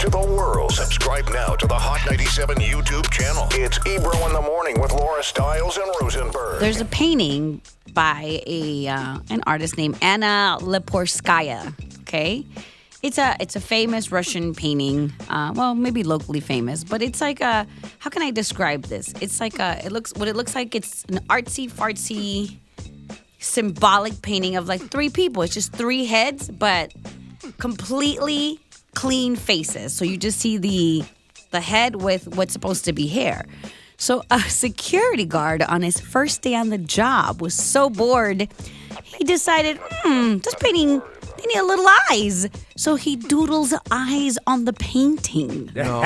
to the world. Subscribe now to the Hot 97 YouTube channel. It's Ebro in the Morning with Laura Stiles and Rosenberg. There's a painting by an artist named Anna Leporskaya. Okay, it's a famous Russian painting. Well, maybe locally famous, but it's like a. How can I describe this? It's like it looks like it's an artsy fartsy symbolic painting of like three people. It's just three heads, but completely clean faces. So you just see the head with what's supposed to be hair. So a security guard on his first day on the job was so bored, he decided, this painting, they need a little eyes. So he doodles eyes on the painting. No.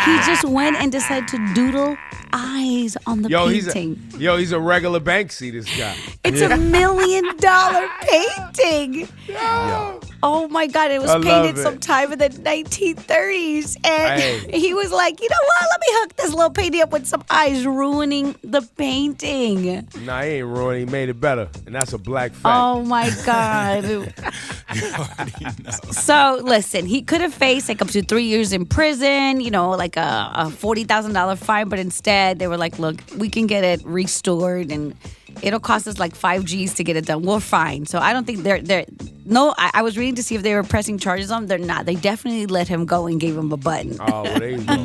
He just went and decided to doodle eyes on the painting. He's a regular Banksy, this guy. It's $1 million painting. Yo. Oh my God, it was painted sometime in the 1930s. And he was like, you know what? Let me hook this little painting up with some eyes, ruining the painting. Nah, he ain't ruining. He made it better. And that's a black fact. Oh my God. So listen, he could have faced like up to 3 years in prison, like a $40,000 fine. But instead, they were like, look, we can get it restored and it'll cost us like 5 G's to get it done. We're fine. So I don't think they're no, I was reading to see if they were pressing charges on him. They're not. They definitely let him go and gave him a button. Oh, well, there you go.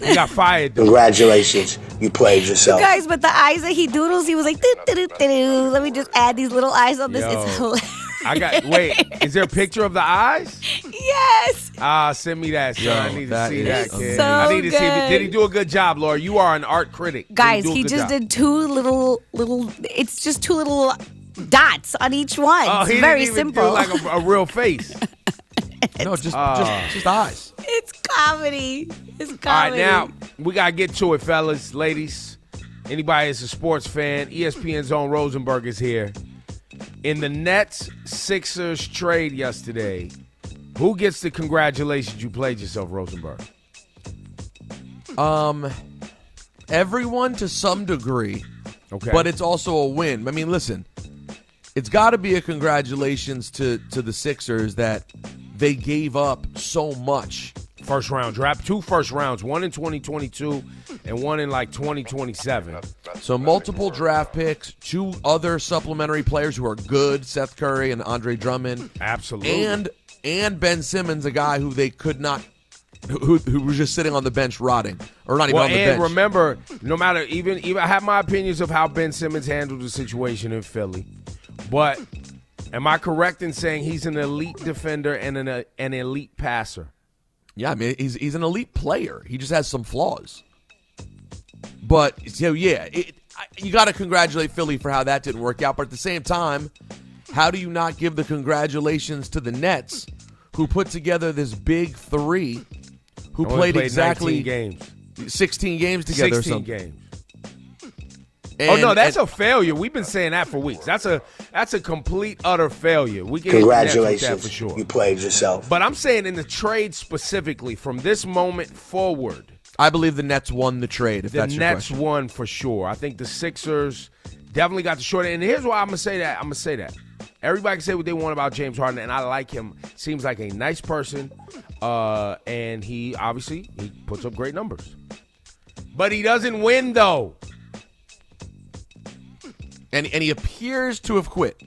He got fired, though. Congratulations. You played yourself. You guys, but the eyes that he doodles, he was like, doo-doo-doo-doo. Let me just add these little eyes on this. Yo. It's hilarious. Wait, is there a picture of the eyes? Yes. Send me that, son. I need to see that, kid. So I need to see good. did he do a good job, Laura? You are an art critic. Guys, he just did two little, it's just two little dots on each one. Oh, it's he very didn't even simple. do like a real face. No, just eyes. It's comedy. It's comedy. All right, now, we got to get to it, fellas, ladies. Anybody that's a sports fan, ESPN's own Rosenberg is here. In the Nets-Sixers trade yesterday, who gets the congratulations you played yourself, Rosenberg? Everyone to some degree. Okay. But it's also a win. I mean, listen, it's got to be a congratulations to the Sixers that they gave up so much. First round draft, 2 first rounds, one in 2022 and one in like 2027. So multiple draft picks, 2 other supplementary players who are good, Seth Curry and Andre Drummond. Absolutely. And Ben Simmons, a guy who they could not, who was just sitting on the bench rotting, or not even on the bench. And remember, no matter, even I have my opinions of how Ben Simmons handled the situation in Philly, but am I correct in saying he's an elite defender and an elite passer? Yeah, I mean, he's an elite player. He just has some flaws. But, so yeah, you got to congratulate Philly for how that didn't work out. But at the same time, how do you not give the congratulations to the Nets, who put together this big three, who played exactly 16 games together 16 or something. games. That's a failure. We've been saying that for weeks. That's a complete, utter failure. We can Congratulations. that for sure. You played yourself. But I'm saying in the trade specifically, from this moment forward, I believe the Nets won the trade, if the that's your Nets question. won for sure. I think the Sixers definitely got the short end. And here's why I'm going to say that. Everybody can say what they want about James Harden, and I like him. Seems like a nice person, and he puts up great numbers. But he doesn't win, though. And he appears to have quit.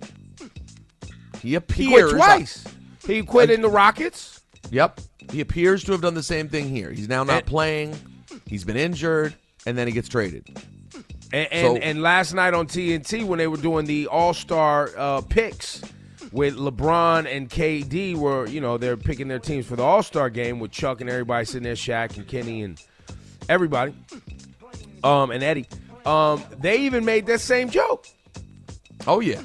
He quit twice. He quit in the Rockets. Yep. He appears to have done the same thing here. He's now not playing. He's been injured, and then he gets traded. And last night on TNT, when they were doing the All-Star picks with LeBron and KD, they're picking their teams for the All-Star game with Chuck and everybody sitting there, Shaq and Kenny and everybody, and Eddie. They even made that same joke. Oh, yeah.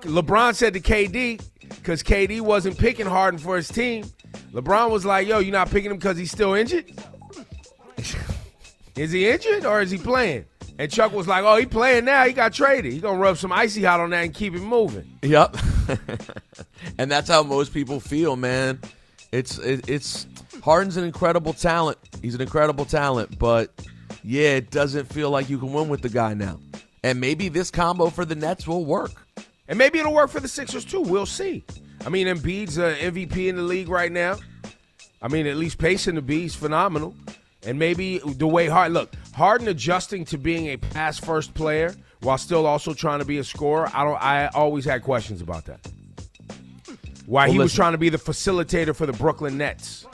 LeBron said to KD, because KD wasn't picking Harden for his team, LeBron was like, yo, you're not picking him because he's still injured? Is he injured or is he playing? And Chuck was like, oh, he playing now. He got traded. He's going to rub some icy hot on that and keep it moving. Yep. And that's how most people feel, man. It's Harden's an incredible talent. He's an incredible talent, but yeah, it doesn't feel like you can win with the guy now. And maybe this combo for the Nets will work. And maybe it'll work for the Sixers too. We'll see. I mean, Embiid's an MVP in the league right now. I mean, at least pacing the B is phenomenal. And maybe the way Harden adjusting to being a pass-first player while still also trying to be a scorer, I always had questions about that. Why he was trying to be the facilitator for the Brooklyn Nets.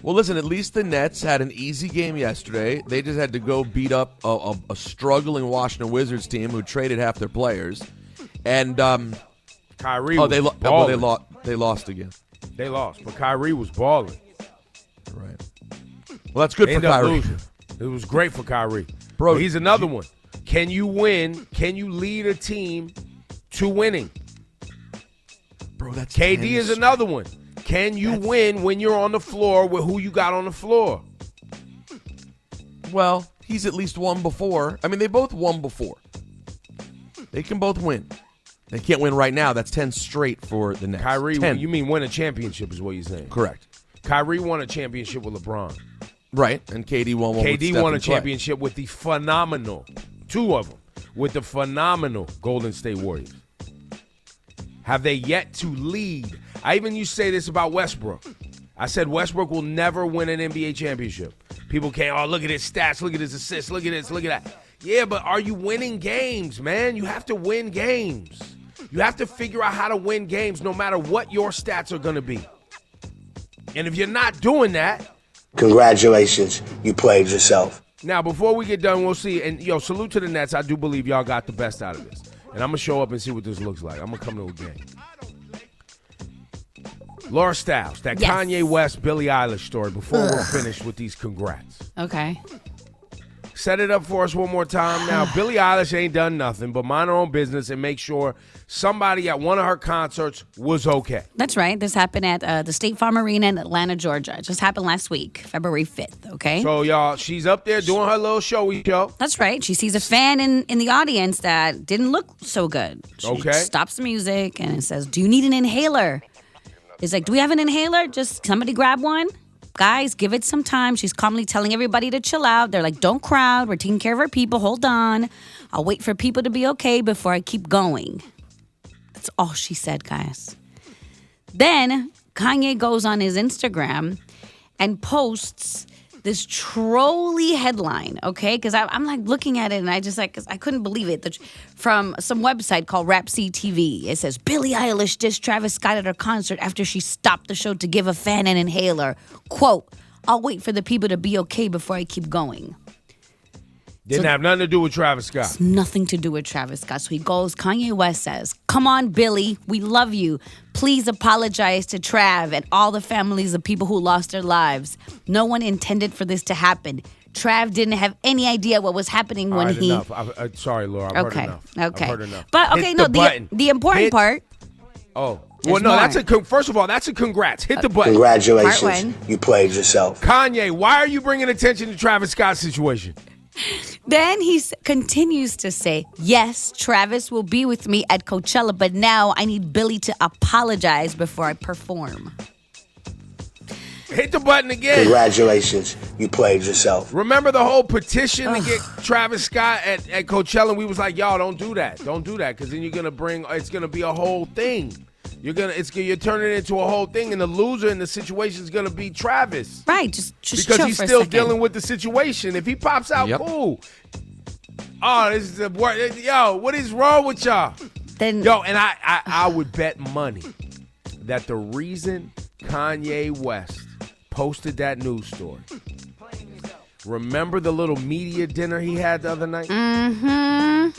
Well, listen, at least the Nets had an easy game yesterday. They just had to go beat up a struggling Washington Wizards team who traded half their players. And Kyrie they lost again. They lost, but Kyrie was balling. Right. Well, that's good for Kyrie. It was great for Kyrie. Bro, but he's another one. Can you win? Can you lead a team to winning? Bro, that's KD is another one. Can you win when you're on the floor with who you got on the floor? Well, he's at least won before. I mean, they both won before. They can both win. They can't win right now. That's 10 straight for the Nets. Kyrie, 10. You mean win a championship is what you're saying? Correct. Kyrie won a championship with LeBron. Right, and KD won one with KD won a Clay. championship with the phenomenal, two of them, with the phenomenal Golden State Warriors. Have they yet to lead? I even used to say this about Westbrook. I said Westbrook will never win an NBA championship. People can't, look at his stats, look at his assists, look at this, look at that. Yeah, but are you winning games, man? You have to win games. You have to figure out how to win games no matter what your stats are going to be. And if you're not doing that, congratulations, you played yourself. Now, before we get done, we'll see. And, salute to the Nets. I do believe y'all got the best out of this. And I'm going to show up and see what this looks like. I'm going to come to a game. Laura Stiles, that Yes. Kanye West, Billie Eilish story before we're finished with these congrats. Okay. Set it up for us one more time. Now, Billie Eilish ain't done nothing but mind her own business and make sure somebody at one of her concerts was okay. That's right. This happened at the State Farm Arena in Atlanta, Georgia. It just happened last week, February 5th, okay? So, y'all, she's up there doing her little showy show. That's right. She sees a fan in the audience that didn't look so good. She stops the music and it says, "Do you need an inhaler?" It's like, "Do we have an inhaler? Just somebody grab one." Guys, give it some time. She's calmly telling everybody to chill out. They're like, "Don't crowd. We're taking care of our people. Hold on. I'll wait for people to be okay before I keep going." That's all she said, guys. Then Kanye goes on his Instagram and posts this trolly headline, okay? Because I'm like looking at it and I just cause I couldn't believe it. From some website called Rap-C TV. It says, "Billie Eilish dissed Travis Scott at her concert after she stopped the show to give a fan an inhaler. Quote, I'll wait for the people to be okay before I keep going." Didn't have nothing to do with Travis Scott. It's nothing to do with Travis Scott. So he goes, Kanye West says, "Come on, Billie, we love you. Please apologize to Trav and all the families of people who lost their lives. No one intended for this to happen. Trav didn't have any idea what was happening when he..." Enough. Sorry, Laura. I've heard enough. Okay. I've heard enough. But, okay, Hit no, the button. the important part... Oh. There's Well, no, more. that's first of all, that's a congrats. Hit the button. Congratulations, Part one. you played yourself. Kanye, why are you bringing attention to Travis Scott's situation? Then he continues to say, "Yes, Travis will be with me at Coachella, but now I need Billie to apologize before I perform." Hit the button again. Congratulations, you played yourself. Remember the whole petition to get Travis Scott at Coachella? And we was like, y'all, don't do that. Don't do that, because then you're gonna it's gonna be a whole thing. You're turning it into a whole thing, and the loser in the situation is gonna be Travis. Right, just because chill he's for a still second. dealing with the situation. If he pops out, cool. Oh, this is the word. Yo, what is wrong with y'all? Then and I would bet money that the reason Kanye West posted that news story. Remember the little media dinner he had the other night? Mm-hmm.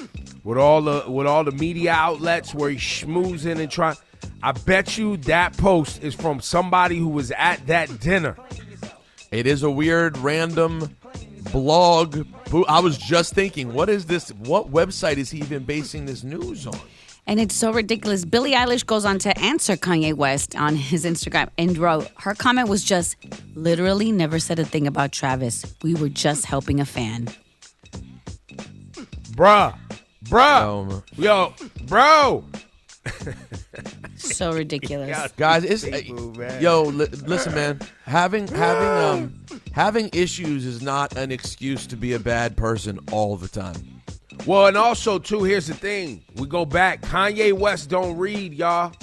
With all the media outlets where he's schmoozing and trying. I bet you that post is from somebody who was at that dinner. It is a weird, random blog. I was just thinking, what is this? What website is he even basing this news on? And it's so ridiculous. Billie Eilish goes on to answer Kanye West on his Instagram and wrote, her comment was just, "Literally never said a thing about Travis. We were just helping a fan." Bruh. Yo, bro. So ridiculous. Guys, listen, man. Having issues is not an excuse to be a bad person all the time. Well, and also, too, here's the thing. We go back. Kanye West don't read, y'all.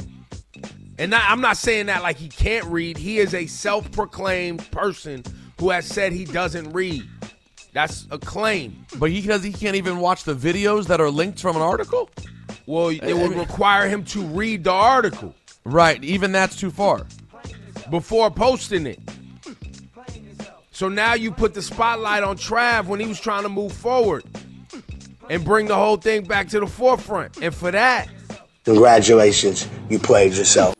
And I'm not saying that like he can't read. He is a self-proclaimed person who has said he doesn't read. That's a claim. But he can't even watch the videos that are linked from an article? Well, it would require him to read the article. Right, even that's too far. Before posting it. So now you put the spotlight on Trav when he was trying to move forward and bring the whole thing back to the forefront. And for that, Congratulations, you played yourself.